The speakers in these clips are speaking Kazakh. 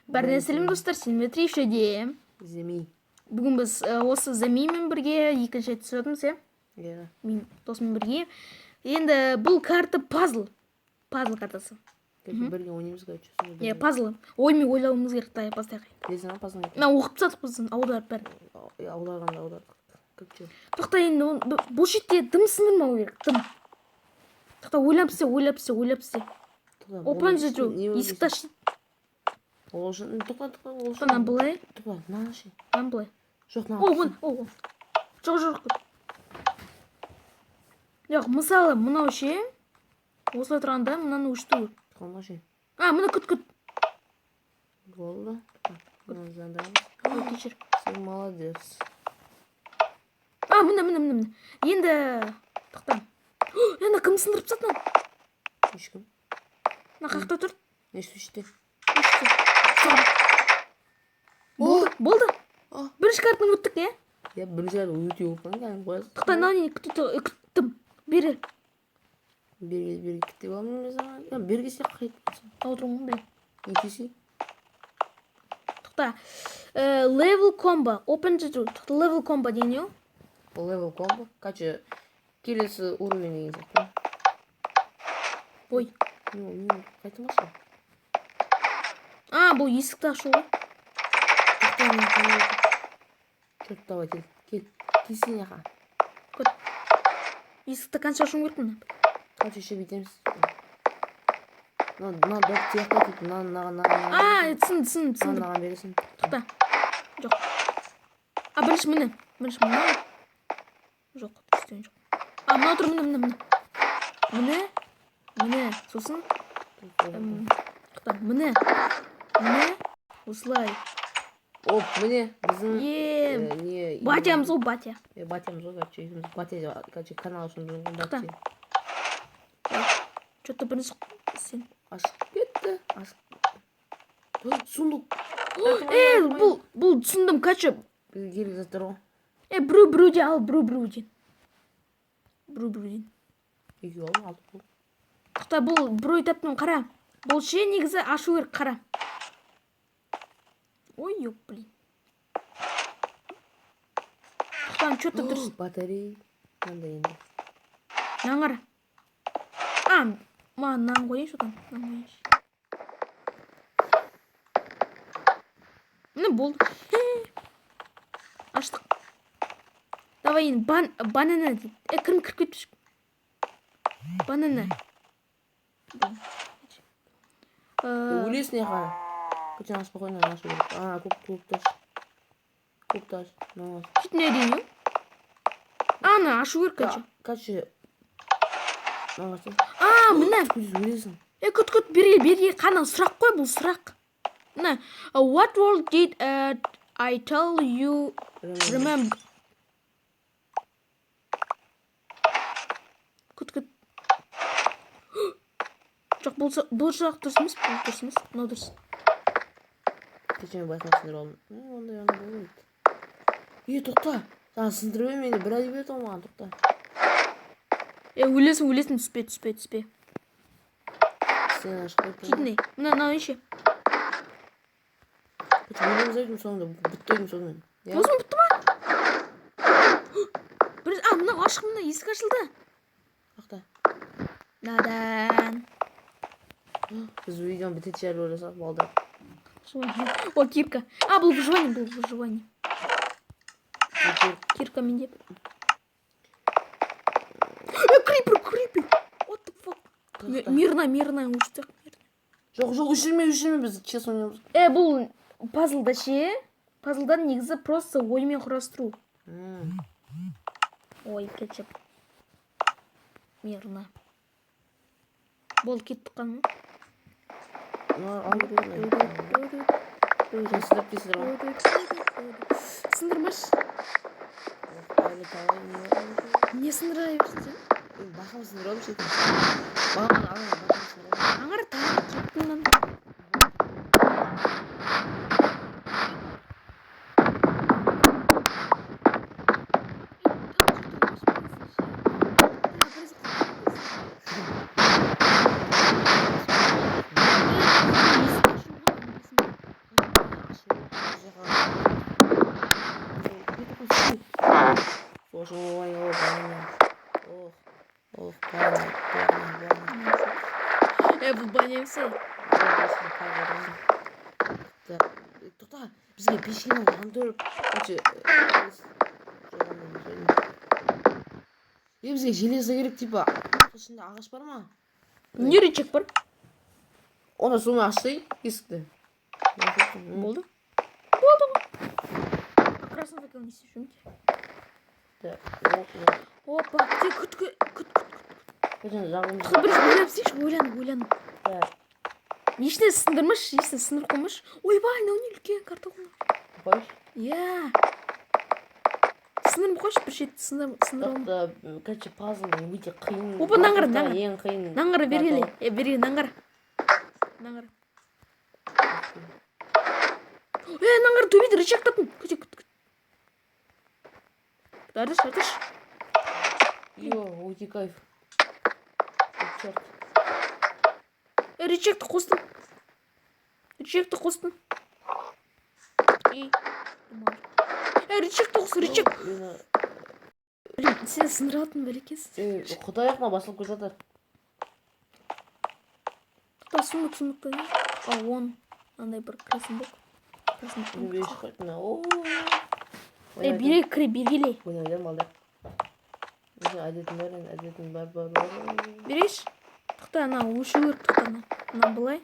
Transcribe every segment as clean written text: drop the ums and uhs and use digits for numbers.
Бәріне сәлем достар, сенбетри үшеде. Земи. Бүгін біз осы Зәмимен бірге екінші рет түсіп жатырмыз, Иә. Мен досыммен бірге. Енді бұл карта пазл. Пазл картасы. Бірге ойнаймыз қайтшы. Иә, пазл. Оймен ойлауымыз керек, тай бастайық. Білесің пазл не? Мына оқып тастадық біздің аударып бәрін. Аударғанда аударып. Көпче. Тоқта енді бұл жерде дым сындырмау керек, дым. Тоқта ойлап істе. Open the door. Есікті аш. Ол үшін тоқта. Мына былай. Тоқта, мынаны ше. Мына былай. Жоқ, О. Жоқ. Жоқ, мысалы, мынау ше. Осылай тұрғанда мынаны өшті. Қанға ше. Мына күт. Болды. Мынаны заңдырамыз. Кешір. Сен молодец. Мына. Енді тоқта. Енді кім сындырып тастады? Ешкім. Мына қақта тұр. Не істейші? Болды. Бірінші картаны өттік, не? Я бірінші рет өте оқыған кәдімгі қоясың. Тоқта, мынау күттім. Бері. Берге кітеп алмын мен саған. Берге сен қайт. Аудырың мұндай. Екесі. Тоқта. Level combo. Open the door. Тоқта, level combo дейін еу. Level combo. Качы келесі уровень деген сияқты. Ой. Мен қайтымашы. Бұл есікті ашу ғой. Чёрт, давай, кел. Келсен яқа. Есікті қанша ашуым керек мұны? Қанша ше бетеміз. Мына доп тияқта дейді. Мынаған. Түсін. Мынаған бересің. Тоқта. Жоқ. Бірінші міне. Жоқ, түстен жоқ. Мына отыр, міне. Міне. Сосын. Тоқта, міне. Осылай. Оп, міне. Біздің... Батямыз ғой, батя. Батямыз ғой, качы канал үшін біздің батя. Что-то бірінші сен. Ашық кетті. Сундық. Бұл түсіндім, качы. Керек заттар ғой. Біреуден ал, біреуден. Екі алып алып бұл. Тоқта, бұл біреу таптың қара. Бұл ше негізі ашу керек қара. Ой, ёп, блин. Тоқтан, что-то дұрыс. Батарей. Қандай енді. Наңғара. Нан қойыншы одан. Міне болды. Аштық. Давай енді банана дейді. Кірім кіріп кетпіш. Банана. Өлесін еқа. Күтен спокойно нашу керек. Көкташ. Сөйтін әдейін, ө? Ана, ашу керек кәчі. Кәчі. Мына. Өлесін. Күт, берге қана сұрақ қой, бұл сұрақ. Мына, what word did I tell you remember? Күт. Жоқ, бұл сұрақ дұрыс емес, мынау дұрыс. Кешен байқап сындырып алдым. Ондай болмайды. Тоқта. Саған сындырып мені бір әдеп ет оңған, тоқта. Өлесін, түспе. Сен ашық қойып. Кетіне. Мына еше. Өлеміз айтым соңында. Бүттейдім соңымен. Осымен бұтты ма? Мына ашық, мына есік ашылды. Қақта. Надан. Біз видеоны бітет жәрі ойласақ балдар. О, кирка. Бұл выживание. Кирка мен деп. Крипер. What the fuck? Мирна ұштық. Жоқ, өшірме, біз чес ойнамыз. Бұл пазлда ше. Пазлдан негізі просто оймен құрастыру. Ой, кетчіп. Мирна. Бол кеттік қаны. Сындырмаш. Не сындырай берсін? Бақым сындыралым шекен. Аңғар тағы кеттіңнен. Банемсе. Тоқта, бізге пешкенің жандырып, бізге железо керек, типа, ішінде ағаш бар ма? Не рычаг бар? Оны соны ашты, есікті. Болды. Болды. Как раз на таком несешь, видите? Опа, ты күт. Ойлан. Ешіне сындырмаш, ешіне сындырып қоймаш. Ойбай, мынау не үлкен карта ғой. Қойш? Иә. Сындырып қойшы, бір шетті сындырып алма. Короче, пазлдың өте қиын. Опа, наңғыр. Ең қиын. Наңғыр бергеле. Берге, наңғыр. Наңғыр төбейді, рычаг таптың. Күт. Ардыш. Йо, өте кайф. Черт. Рычагты қостым. Рычагты қос. Рычаг. Блин, сені сындыратын бәлекес. Құдай ақма басылып көз жатыр. Құдай сұмдық. Он. Андай бір красный бок. Бергеле. Ойнайдым алда. Әдетім бар. Береш? Тұқта, ана өшу керек тұқта. Ана былай.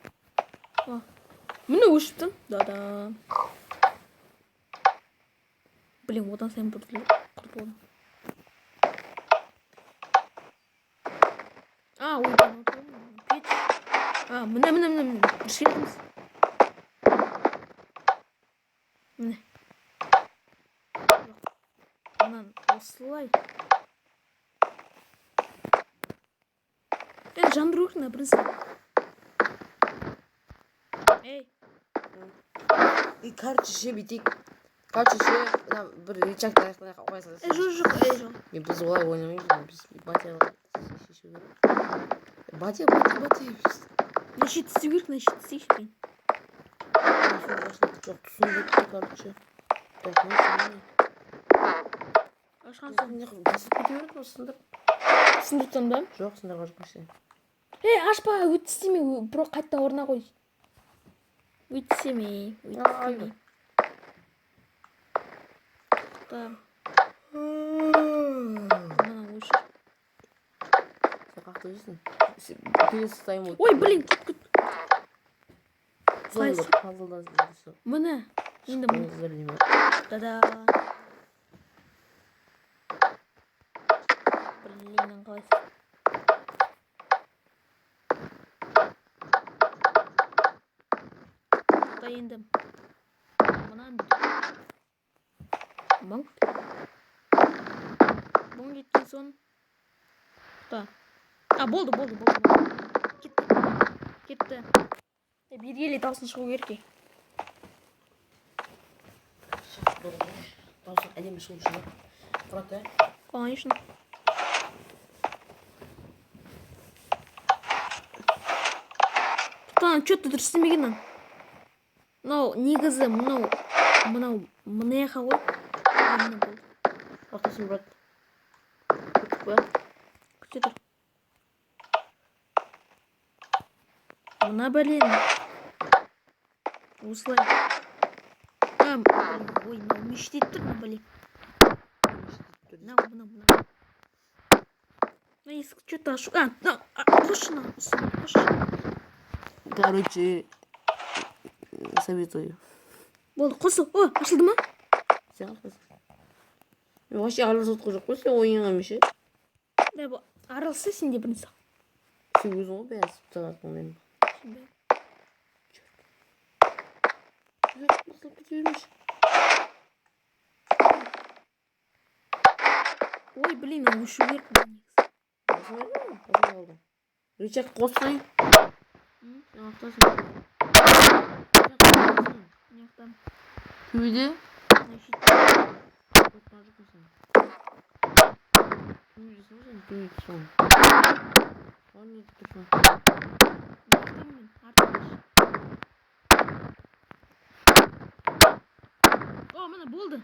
Міне өшіптің. Да. Блин, одан сайын құртылды. Ойдан. Печ. Міне. Шеретіміз. Міне. Анан осылай. Жандыру керек, бірінсі. Ей. Короче, бүйтейік. Бір рычагты аяқтан қоя саласың. Жоқ. Біз олай ойнамаймыз, біз батя шешу керек. Батя. На щит істеу керек, на щит істейші. Жоқ, түсін кетті, короче. Так, Ашқан соң не қылып, басып кете береді ма, сындырыптан ба? Жоқ, сындырға жоқ қойшы. Ашпа, өтістеме, бірақ қайтта орна қой. Өтістеме. Мына өшір. Сен қақты жесің? Келесі тайым өтті. Ой, блин, күт. Пазылдан зірдесі. Мына. Енді мұны. Зірдеме. Да. Блин, қалайсың. Енді мұнан мұң кеткен соң болды кетті бергеле даусын шығу керек даусын әдемі шығу үшін құрат, конечно что-то дұрыс істемеген негізі мынау мыняқа ғой. Ақтасын, брат. Күттік ба? Күте тұр. Мына бәлен. Осылай. Ой, мештет тұр, мына бәлен. Мына. Есік что-то ашу. Қошына. Короче, советую. Болды, қосу. Ашылды ма? Сен қосу. Мен вообще араласып жоқ қой, сен ойынға меше. Араласа сен де бірінсі. Сен өзің ғой бәрі сыптағатың мен. Басылып кете бермеш. Ой, блин, өшу керек. Басылып алды? Басылып алды. Рычаг қостай. Сен ақтасың. Төбеде? Міне болды.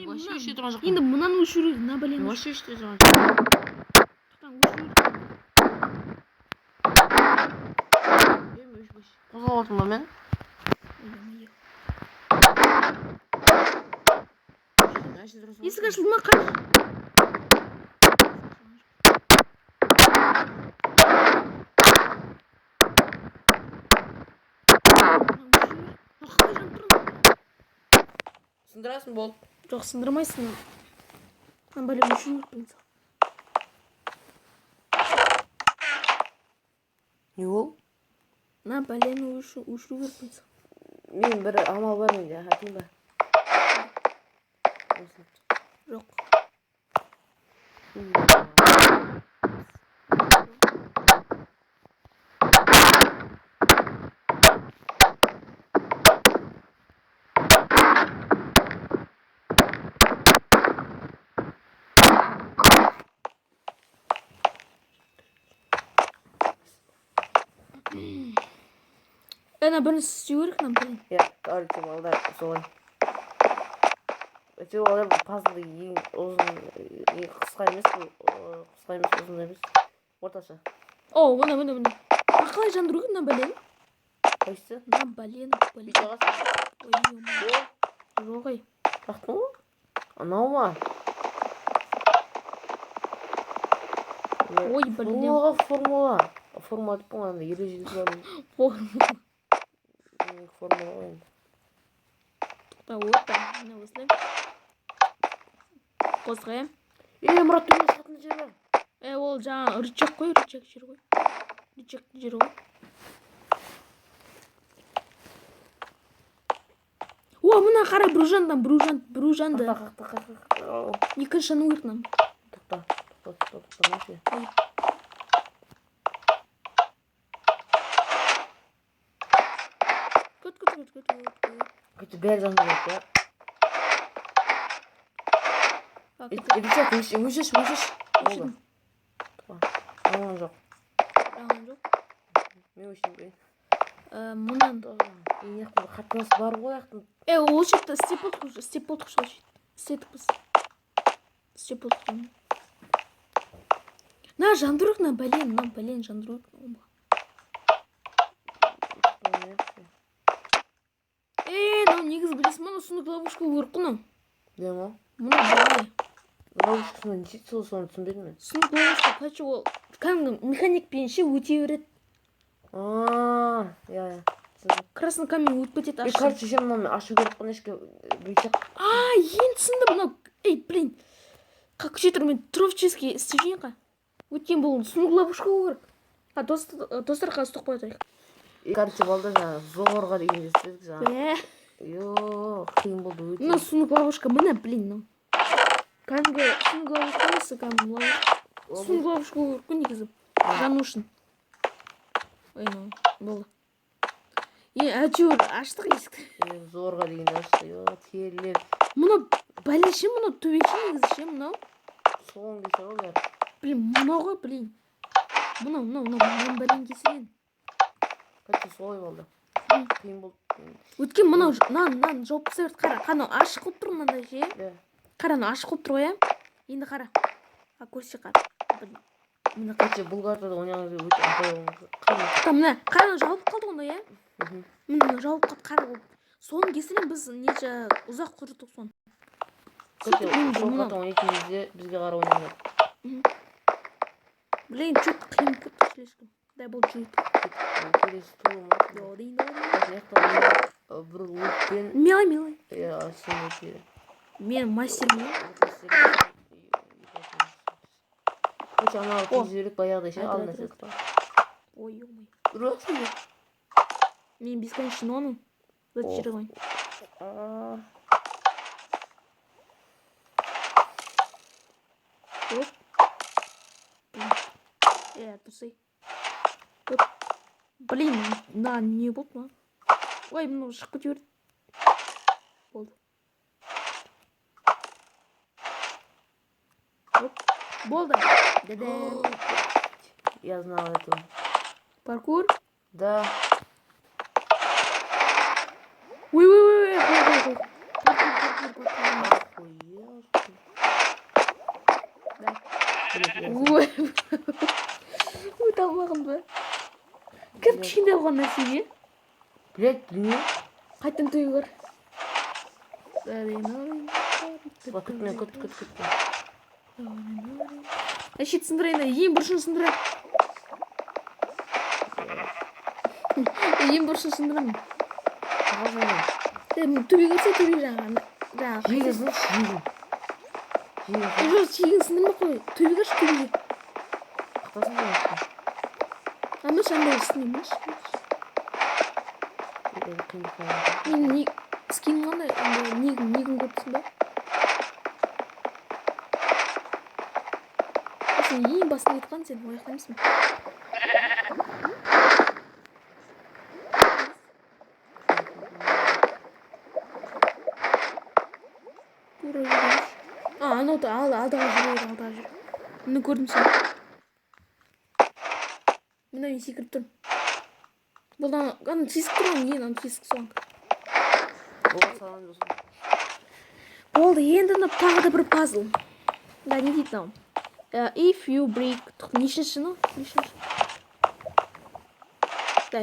Вообще үште тұрған жоқ. Енді мұнан өшіру, на блин. Вообще үште тұрған жоқ. Қозғап отырмын ба мен? Есік ашылды ма? Қаш. Сындырасың бол. Жоқ, сындырмайсың. Мен бәлем үшін өтпеймін. Не ол? На бәлені өшіру керекпін. Мен бір амал бар менде, айтайын ба? Жоқ. Ана бірін істеу керек, нам білін. Иә, короче, балдар солай. Өте олар пазлды ең ұзын, қысқа емес, ұзын емес. Орташа. О, мына. Қалай жандыру керек, нам бәлені? Қайсы? Нам бәлені. Бүйте қасы. Жоқ, ай. Рақтың ғой? Анау ма? Ой, бәлені. Формулаға формула. Формула деп қойғанда ережесі бар. Формула ғой енді. Тоқта, міне осылай. Қозғайым. Мұрат төмен шығатын жері. Ол жаңа рычаг қой, рычаг жер ғой. Рычагтың жері ғой. О, мына қара бружанды. Екінші шану керек нам. Тоқта. Мәше. Көті бәрі жанды жоқ, ja. Рычаг, өшіш. Болды. Ағынан жоқ. Мен өшін бейін. Мұнан. Аяқтың қатынасы бар ғой, аяқтың. Ол шетті істеп болдық шол шет. Істедік біз. Істеп болдық. На, жандырық, на бәлен жандырық. Мынау негіз білесің, мұны сұнық ловушка өріп құны. Де ма? Мұны бәле. Ловушкасына не сөйтсе ол соны түсінбедім мен. Сұнық ловушка, қачы ол кәдімгі механик пенше өте береді. Я. Красный камень өтіп кетеді ашу. Короче, сен мынау ашу керек қой, ешке бүйтсек. Ең түсінді мынау. Блин. Как жетір мен трофический істеген қа. Өткен бұл сұнық ловушка өріп. Достарға ұстық қойдайық. Короче, балда жаңа зорға деген жестедік жаңа. Қиын болды өте. Мына сұнық ловушка, мына, блин. Кәдімгі сұнық ловушка емес, кәдімгі ловушка. Сұнық ловушка өріп қой негізі. Жану үшін. Ой, болды. Әйтеуір аштық есікті. Зорға дегенде ашты. Терілер. Мұны бәлеше, мұны төбекші негізі ше, мұнау. Соғын кесе ғой бәрі. Блин, мұнау ғой, блин. Мұнау, бәлен кесеген. Қайтсы солай болды. Қиын болды. Өткен мұнау, нан жауып тастап қара. Қана ашық қылып тұр мынандай ше. Қараны ашық қылып тұр ғой, енді қара. Көрсе қара. Мына қайтсы бұл картада ойнаңыз өте апай болыңыз. Мына қараны жауып қалды ғой, мына жауып қалды қара болып. Соның кесінен біз неше ұзақ құрдық соны. Қайтсы сол қарта ойнайтын кезде бізге қара ойнаңыз. Блин, что-то қиын кетті слишком. Дай бұл жүйді. Келесі туы ма? Бір өтпен. Милай. Сен өте. Мен мастер ме? Қойшы анау тезірек баяғыдай ше алдына сетіп па. Ой, ой. Ұрақсың бе? Мен бесконечно оның. Өт жері ғой. Оп. Тұрсай. Блин, не болды ма? Ой, мынау шығып кете берді. Болды. Болды. Я знал эту. Паркур? Да. Ой. Ой, тамағым ба? кім кішкентай болған нәрсеге Блядь, білмеймін. қайтадан төй көр. Күт мен, күт. Әшет сындырайын, ең бұрышын сындырайын. Ең бұрышын сындырамын. Төбе көрсе төбе жаңағы. Жегізін. Жоқ, шегін сындырма қой. Төбе көрші төбеге. Қақтасын да. Амыш андай істемеймін. Мен скин ғана негін көптісін ба? Сен ең басында айтқан сен ояқтаймысың. Тура жүрейін. Анауды алдағы жүр. Мені көрдім сен. Мен секіріп тұрмын. Бұлдан тесік тұрған ең, тесік соған. Болды, енді тағы да бір пазл. Да, не дейді нау? If you break... Нешінші ну? Да.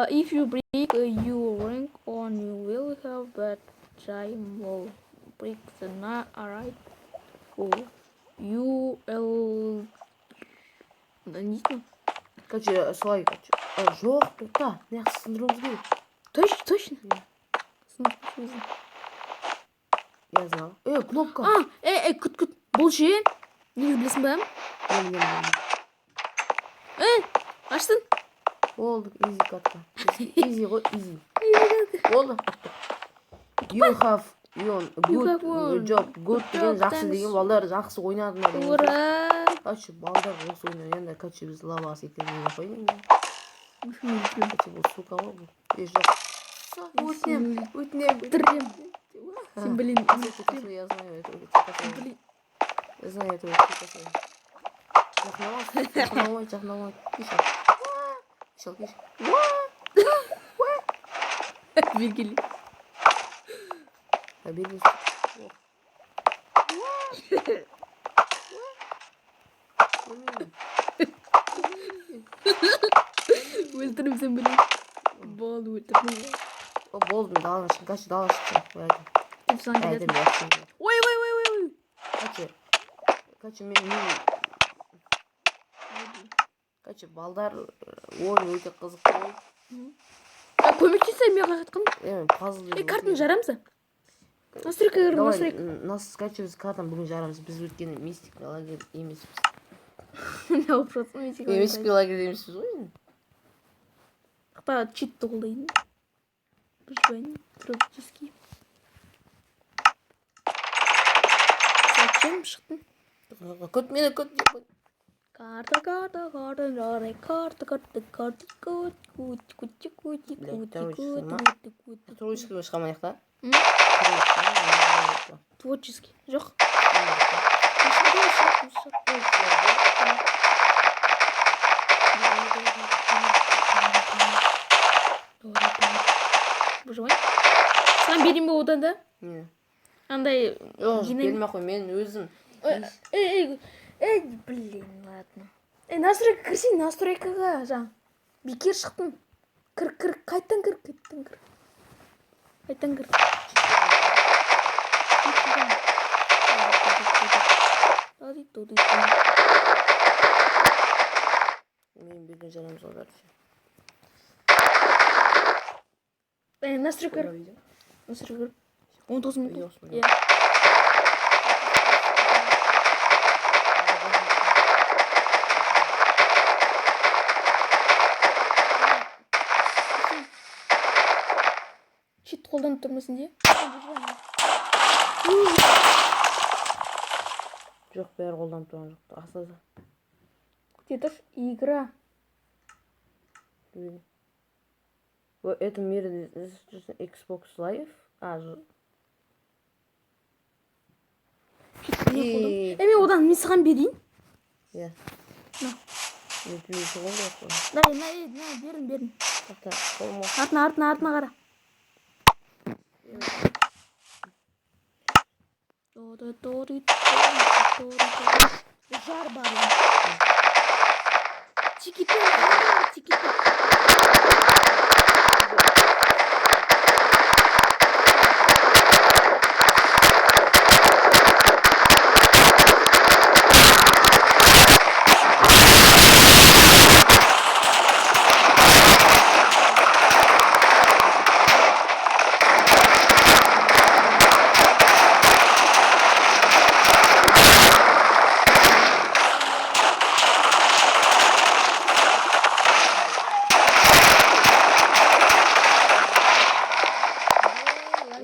If you break your ring on, you will have bad time. Will break the night, alright? You will... Да, не дейді нау? Короче, солай, жоқ, тоқта, неғыс сындыруымыз керек. Точно? Я знал. Кнопка. Күт. Бұл ше? Негіз білесің ба? Аштың? Болды, изи катка. Изи ғой, изи. Болды. You have good job. Good деген жақсы деген балдар жақсы ойнадыңдар. Ура! Короче, балдар осы ойнады. Енді короче біз лава секілді қойын. Короче, бұл сука ма бұл? Жоқ. Өтінем. Трем. Сен блин. Я знаю это. Блин. Я знаю это. Жақындамай. Кеш. Бергели. Бергели. Өлтірім сен блин. Болды, өлтірім. Болды, мен далан шықсам. Ой. Короче, балдар ойын өте қызық болды. Көмектесе мен қақытқым. Пазл. Картаны жарамыз? Настройка кірім. Короче, біз картаны бүгін жарамыз. Біз өткені мистика лагерь емеспіз. Не вопрос, Мистика лагерь емеспіз ғой енді. Қыта читті қолдайын. Выживание практически. Зачем шықтың? Көт мені, көт. Карта. Творческий шығамайық та? Творческий. Жоқ. Выживай. Сам берейін бе одан да? Не? Андай... Берме қой, мен өзім. Блин, ладно. Настройка кірсейін, настройкаға жаң. Бекер шықтың. Кір. Қайттан кір. Мен берген жарамыз олар. Настройка. 19 минут. Чит қолданып тұрмасын де? Жоқ, бәрі қолданып тұрған жоқ. Асады. Где тоже игра. Это мир Xbox Live? Мен одан мен саған берейін? Иә. На. Мен білмейші ғой жоқ. Берін. Артына. Артына қара. Жар бар. Чикипе.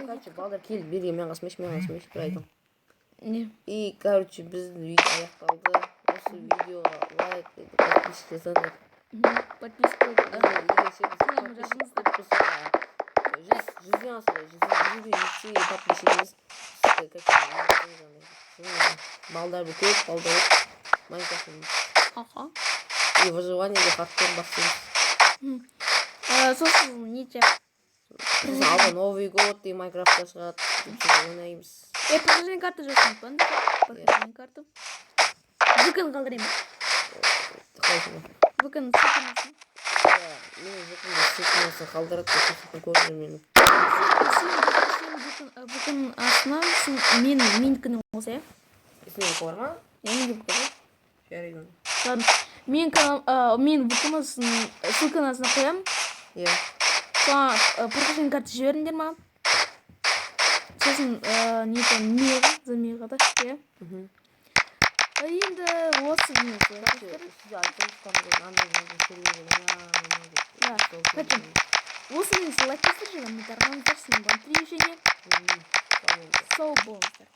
Короче, балдар келді берген мен қасмеш бір айтам. Не? И, короче, біздің видео аяқталды. Осы видеоға лайк, подписка жасаңыздар. Подписка. Жүзден асырай, жүзден подписчигіміз. Балдар бұл көп, балдар көп. Майнкрафт'ын. Аха. И выживание хардкор бастаймыз. Сосын нече. Біз алға Новый год и Майнкрафт'та шығады. Ойнаймыз. Покажи карту жасын. Покажи карту. Бүкін қалдырайын. Қайсың? Бүкін сылтанасын. Мен жүкімді сылтанасын қалдырады. Сылтанасын көрдім мені. Бүкін астынан менікінің болса, я? Есіңе бар ма? Меніге бүкін. Жарайды. Мен бүкін ссылканасына қоям. Иә. Соған покажи карту жіберіңдер маған. Сосын за мега, да? Иә? Енді осы не осы мен лайк жасар жаңа мұнтарған сен вам 3 және сау болыңыздар.